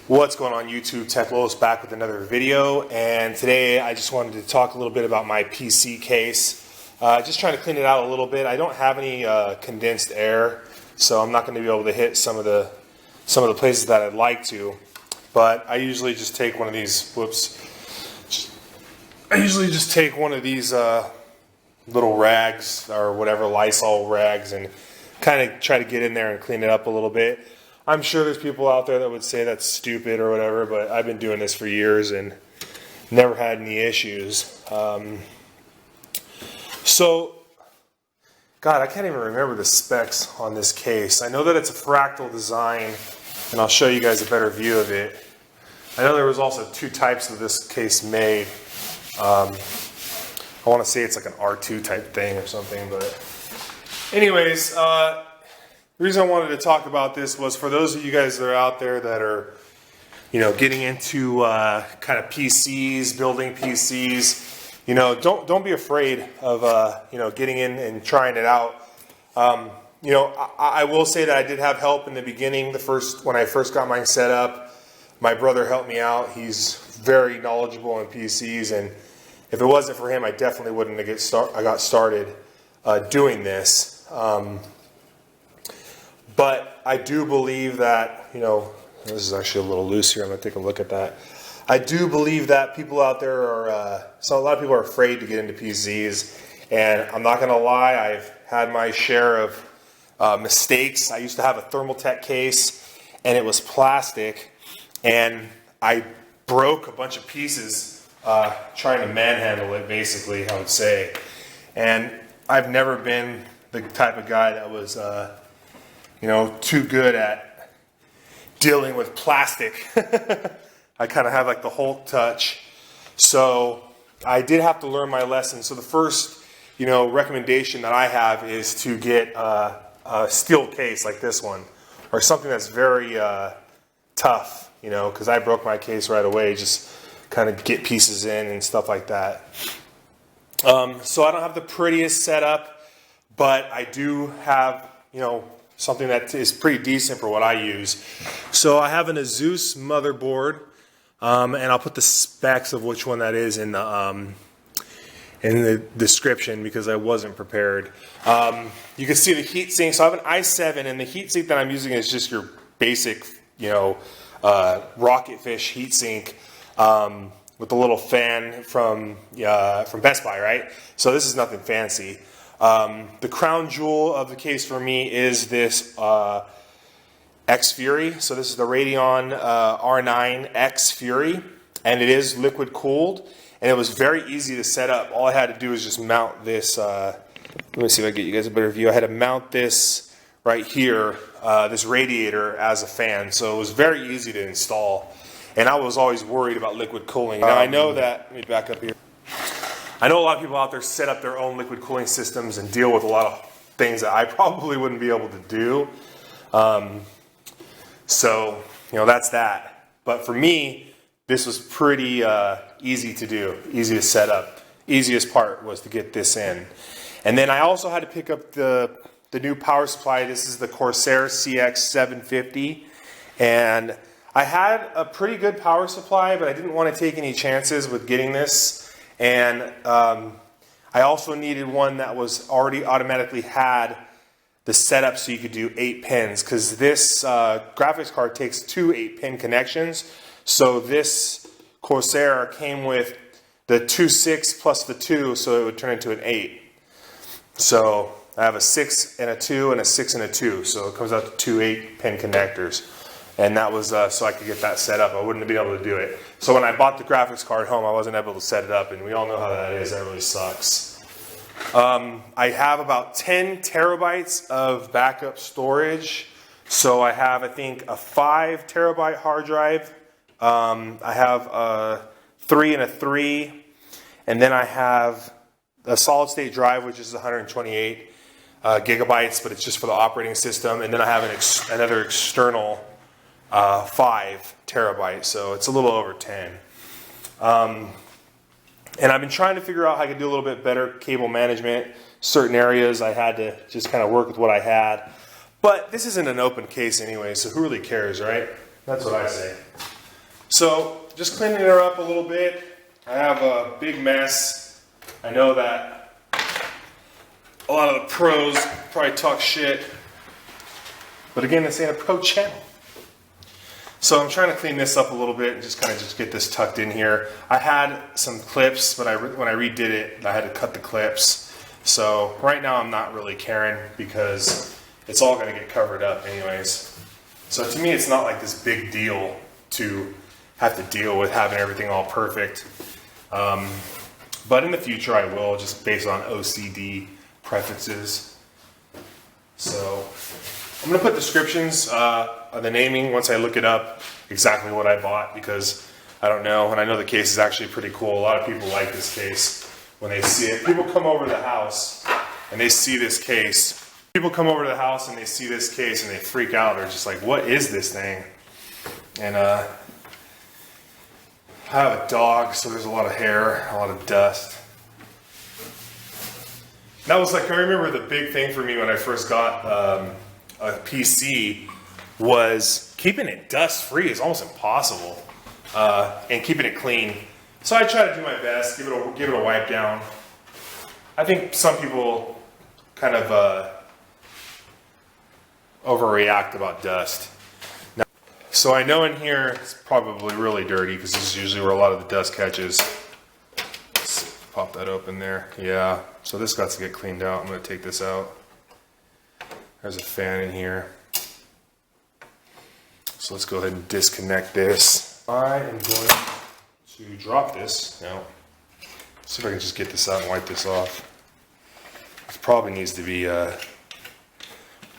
What's going on YouTube? Tekvlog back with another video, and today I just wanted to talk a little bit about my PC case. Just trying to clean it out a little bit. I don't have any condensed air, so I'm not going to be able to hit some of the places that I'd like to. But I usually just take one of these. I usually just take one of these little rags or whatever, Lysol rags, and kind of try to get in there and clean it up a little bit. I'm sure there's people out there that would say that's stupid or whatever, but I've been doing this for years and never had any issues. So, God, I can't even remember the specs on this case. I know that it's a fractal design, and I'll show you guys a better view of it. I know there was also two types of this case made. I want to say it's like an R2 type thing or something, but anyways, the reason I wanted to talk about this was for those of you guys that are out there that are, getting into kind of PCs, building PCs, don't be afraid of, getting in and trying it out. I will say that I did have help in the beginning. When I first got mine set up, my brother helped me out. He's very knowledgeable in PCs, and if it wasn't for him, I definitely wouldn't have got started doing this. But I do believe that, this is actually a little loose here. I'm going to take a look at that. I do believe that people out there are, a lot of people are afraid to get into PCs. And I'm not going to lie, I've had my share of mistakes. I used to have a Thermaltake case, and it was plastic. And I broke a bunch of pieces trying to manhandle it, basically, I would say. And I've never been the type of guy that was too good at dealing with plastic. I kind of have like the Hulk touch. So I did have to learn my lesson. So the first, recommendation that I have is to get a steel case like this one, or something that's very tough, because I broke my case right away, just kind of get pieces in and stuff like that. So I don't have the prettiest setup, but I do have, something that is pretty decent for what I use. So I have an Asus motherboard, and I'll put the specs of which one that is in the description because I wasn't prepared. You can see the heatsink. So I have an i7, and the heatsink that I'm using is just your basic, rocket fish heatsink with a little fan from Best Buy, right? So this is nothing fancy. The crown jewel of the case for me is this X Fury. So this is the Radeon R9 X Fury, and it is liquid cooled, and it was very easy to set up. All I had to do is just mount this. Let me see if I can get you guys a better view. I had to mount this right here, this radiator as a fan, so it was very easy to install. And I was always worried about liquid cooling. Now I know that. Let me back up here. I know a lot of people out there set up their own liquid cooling systems and deal with a lot of things that I probably wouldn't be able to do. So, that's that. But for me, this was pretty easy to do, easy to set up. Easiest part was to get this in. And then I also had to pick up the new power supply. This is the Corsair CX750. And I had a pretty good power supply, but I didn't want to take any chances with getting this. And I also needed one that was already automatically had the setup so you could do 8 pins, because this graphics card takes two 8-pin connections. So this Corsair came with the 2.6 plus the 2, so it would turn into an 8. So I have a 6 and a 2 and a 6 and a 2, so it comes out to two 8-pin connectors. And that was so I could get that set up. I wouldn't have been able to do it. So when I bought the graphics card home, I wasn't able to set it up, and we all know how that is. That really sucks. I have about 10 terabytes of backup storage. So I have, I think, a 5 terabyte hard drive. I have a 3 and a 3. And then I have a solid state drive, which is 128 gigabytes, but it's just for the operating system. And then I have another external 5 terabytes, so it's a little over 10. And I've been trying to figure out how I could do a little bit better cable management. Certain areas I had to just kind of work with what I had. But this isn't an open case anyway, so who really cares, right? That's what I say. So just cleaning her up a little bit. I have a big mess. I know that a lot of the pros probably talk shit, but again, this ain't a pro channel. So I'm trying to clean this up a little bit and just kind of just get this tucked in here. I had some clips, but when I redid it, I had to cut the clips. So right now I'm not really caring because it's all going to get covered up anyways. So to me, it's not like this big deal to have to deal with having everything all perfect. But in the future I will, just based on OCD preferences. So I'm going to put descriptions of the naming once I look it up, exactly what I bought, because I don't know, and I know the case is actually pretty cool. A lot of people like this case when they see it. People come over to the house and they see this case. People come over to the house and they see this case and they freak out. They're just like, what is this thing? And I have a dog, so there's a lot of hair, a lot of dust. That was like, I remember the big thing for me when I first got a PC was keeping it dust free is almost impossible, and keeping it clean. So I try to do my best, give it a wipe down. I think some people kind of overreact about dust. Now, so I know in here it's probably really dirty because this is usually where a lot of the dust catches. Let's pop that open there. Yeah, so this got to get cleaned out. I'm going to take this out. There's a fan in here. So let's go ahead and disconnect this. I am going to drop this now. See if I can just get this out and wipe this off. It probably needs to be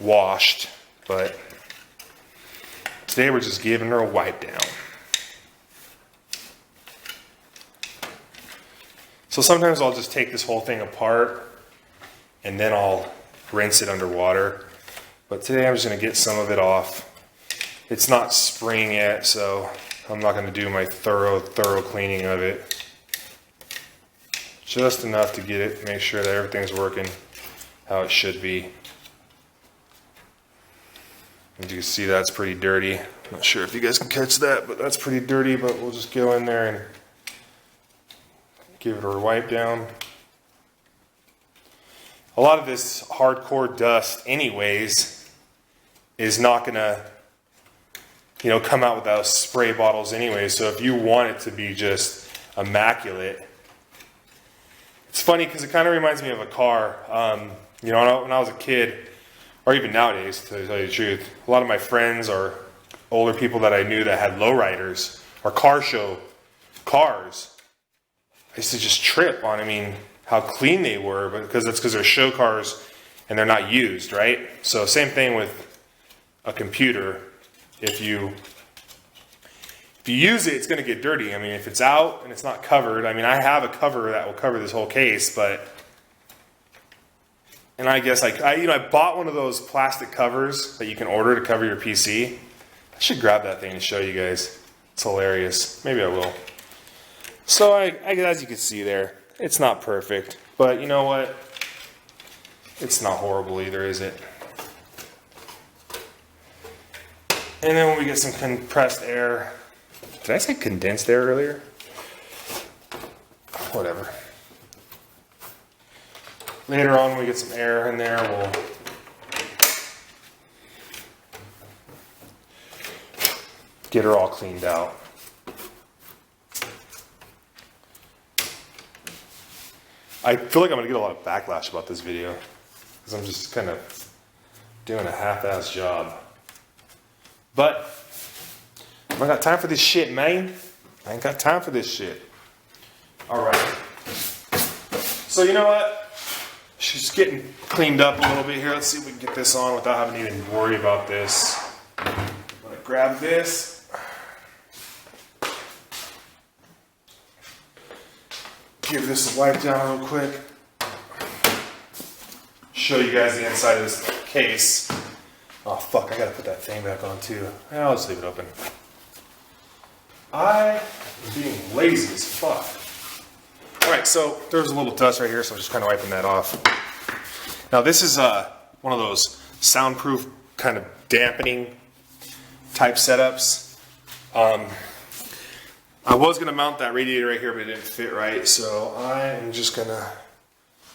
washed, but today we're just giving her a wipe down. So sometimes I'll just take this whole thing apart and then I'll rinse it underwater. But today I'm just going to get some of it off. It's not spring yet, so I'm not going to do my thorough cleaning of it. Just enough to get it, make sure that everything's working how it should be. As you can see, that's pretty dirty. I'm not sure if you guys can catch that, but that's pretty dirty. But we'll just go in there and give it a wipe down. A lot of this hardcore dust anyways is not gonna, come out with those spray bottles anyway. So if you want it to be just immaculate, it's funny because it kind of reminds me of a car. When I was a kid, or even nowadays, to tell you the truth, a lot of my friends or older people that I knew that had lowriders or car show cars, I used to just trip on, how clean they were, but that's because they're show cars and they're not used, right? So same thing with a computer. If you use it, it's going to get dirty. If it's out and it's not covered, I have a cover that will cover this whole case, and I guess I bought one of those plastic covers that you can order to cover your PC. I should grab that thing and show you guys. It's hilarious. Maybe I will. So as you can see there, it's not perfect, but you know what? It's not horrible either, is it? And then when we get some compressed air, did I say condensed air earlier? Whatever. Later on, when we get some air in there, we'll get her all cleaned out. I feel like I'm going to get a lot of backlash about this video because I'm just kind of doing a half-ass job. But I ain't got time for this shit, man. I ain't got time for this shit. Alright. So you know what? She's getting cleaned up a little bit here. Let's see if we can get this on without having to even worry about this. I'm going to grab this. Give this a wipe down real quick. Show you guys the inside of this case. Oh fuck, I gotta put that thing back on too. I'll just leave it open. I am being lazy as fuck. Alright, so there's a little dust right here, so I'm just kind of wiping that off. Now this is one of those soundproof kind of dampening type setups. I was gonna mount that radiator right here, but it didn't fit right, so I am just gonna.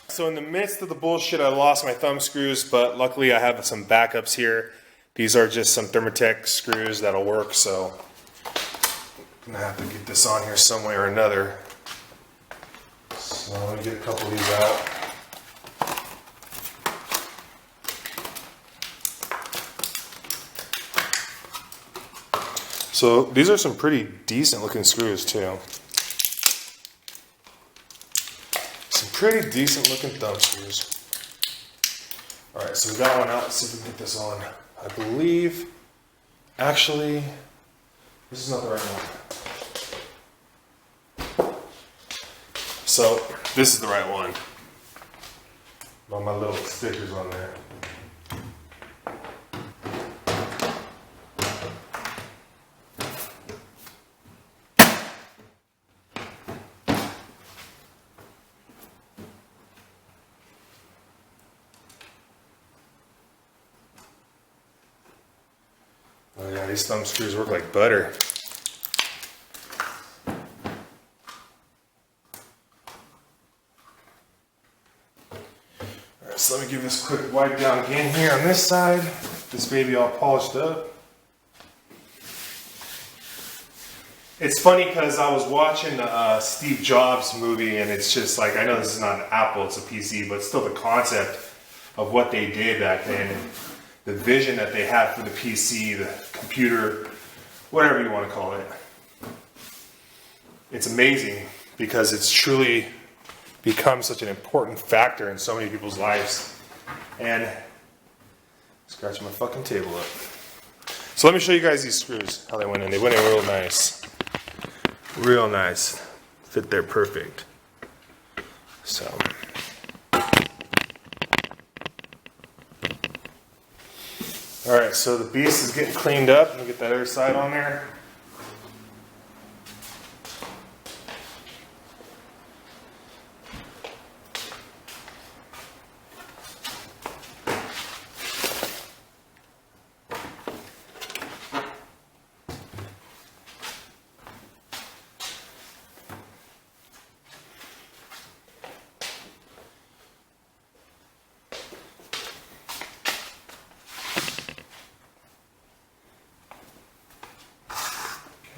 So in the midst of the bullshit, I lost my thumb screws, but luckily I have some backups here. These are just some Thermatech screws that'll work, so I'm gonna have to get this on here some way or another. So let me get a couple of these out. So these are some pretty decent looking screws too. Some pretty decent looking thumb screws. Alright, so we got one out. Let's see if we can get this on. I believe, actually, this is not the right one. So this is the right one. All my little stickers on there. Oh yeah, these thumb screws work like butter. Alright, so let me give this a quick wipe down again here on this side. This baby all polished up. It's funny because I was watching the Steve Jobs movie, and it's just like, I know this is not an Apple, it's a PC, but still the concept of what they did back then. The vision that they had for the PC, the computer, whatever you want to call it. It's amazing because it's truly become such an important factor in so many people's lives. And scratching my fucking table up. So let me show you guys these screws, how they went in. They went in real nice. Real nice. Fit there perfect. So. Alright, so the beast is getting cleaned up. Let me get that other side on there.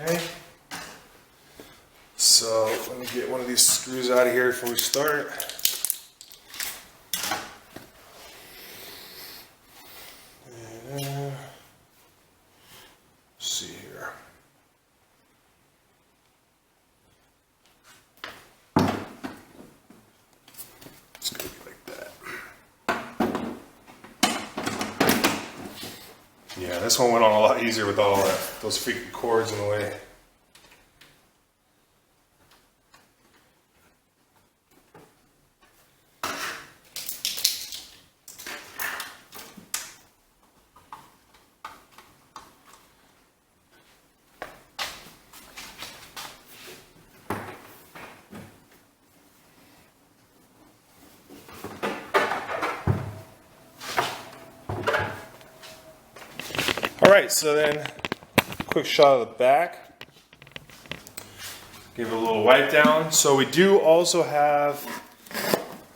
Okay, so let me get one of these screws out of here before we start. And, let's see here. It's gonna be like that. Yeah, this one went on a lot easier with all those freaking cords in the way. Alright, so then quick shot of the back. Give it a little wipe down. So we do also have,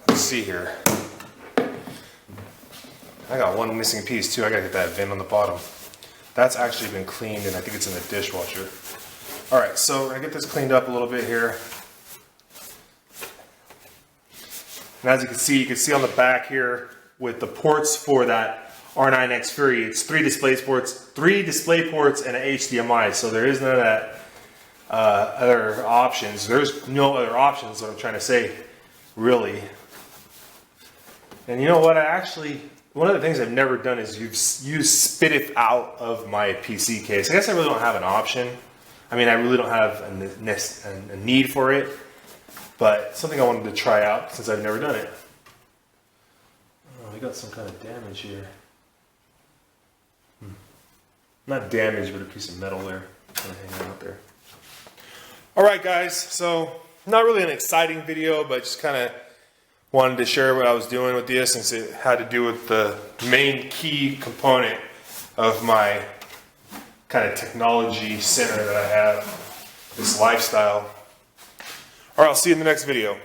let's see here. I got one missing piece too. I gotta get that vent on the bottom. That's actually been cleaned and I think it's in the dishwasher. Alright, so we're gonna get this cleaned up a little bit here. And as you can see on the back here with the ports for that R9X Fury, it's three display ports and an HDMI, so there is none of that other options. There's no other options, what I'm trying to say, really. And you know what, one of the things I've never done is use spit it out of my PC case. I guess I really don't have an option. I mean, I really don't have a need for it, but something I wanted to try out since I've never done it. Oh, we got some kind of damage here. Not damage, but a piece of metal there. Kind of hanging out there. Alright guys, so not really an exciting video, but just kind of wanted to share what I was doing with this since it had to do with the main key component of my kind of technology center that I have. this lifestyle. All right, I'll see you in the next video.